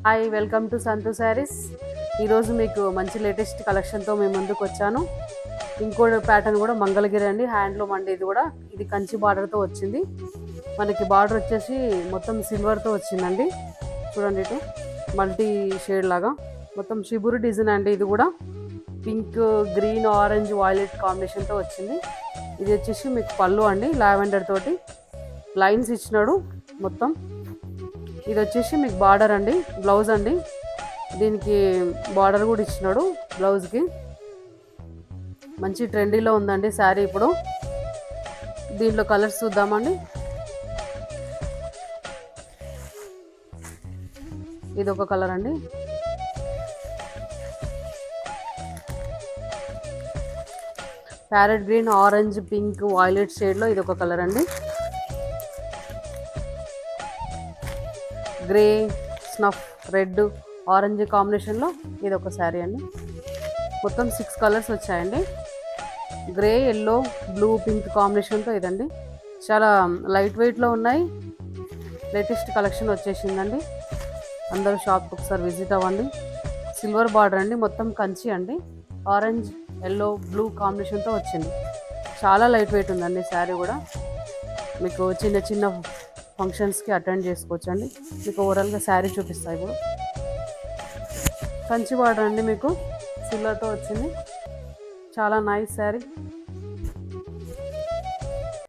Hi, welcome to సంతు శారీస్. ఈరోజు మీకు మంచి లేటెస్ట్ కలెక్షన్తో మేము ముందుకు వచ్చాను. ఇంకో ప్యాటర్న్ కూడా మంగళగిరి అండి, హ్యాండ్లూమ్ అండి. ఇది కంచి బార్డర్తో వచ్చింది. మనకి బార్డర్ వచ్చేసి మొత్తం సిల్వర్తో వచ్చిందండి. చూడండి, ఇటు మల్టీ షేడ్ లాగా మొత్తం షిబురు డిజైన్ అండి. ఇది కూడా పింక్, గ్రీన్, ఆరెంజ్, వైలెట్ కాంబినేషన్తో వచ్చింది. ఇది వచ్చేసి మీకు పళ్ళు అండి, లావెండర్ తోటి లైన్స్ ఇచ్చినాడు మొత్తం. ఇది వచ్చేసి మీకు బార్డర్ అండి, బ్లౌజ్ అండి. దీనికి బార్డర్ కూడా ఇచ్చినాడు బ్లౌజ్కి. మంచి ట్రెండీలో ఉందండి శారీ ఇప్పుడు. దీంట్లో కలర్స్ చూద్దామండి. ఇది ఒక కలర్ అండి, parrot green, orange, pink, violet షేడ్లో ఇది ఒక కలర్ అండి. గ్రే, స్నఫ్, రెడ్, ఆరెంజ్ కాంబినేషన్లో ఇది ఒక శారీ అండి. మొత్తం 6 కలర్స్ వచ్చాయండి. గ్రే, ఎల్లో, బ్లూ, పింక్ కాంబినేషన్తో ఇదండి. చాలా లైట్ వెయిట్లో ఉన్నాయి. లేటెస్ట్ కలెక్షన్ వచ్చేసిందండి. అందరూ షాప్కి ఒకసారి విజిట్ అవ్వండి. సిల్వర్ బార్డర్ అండి, మొత్తం కంచి అండి. ఆరెంజ్, ఎల్లో, బ్లూ కాంబినేషన్తో వచ్చింది. చాలా లైట్ వెయిట్ ఉందండి శారీ కూడా. మీకు చిన్న చిన్న ఫంక్షన్స్కి అటెండ్ చేసుకోవచ్చండి. మీకు ఓవరాల్గా శారీ చూపిస్తాయి ఇప్పుడు. కంచి బార్డర్ అండి, మీకు సిల్వర్తో వచ్చింది. చాలా నైస్ శారీ.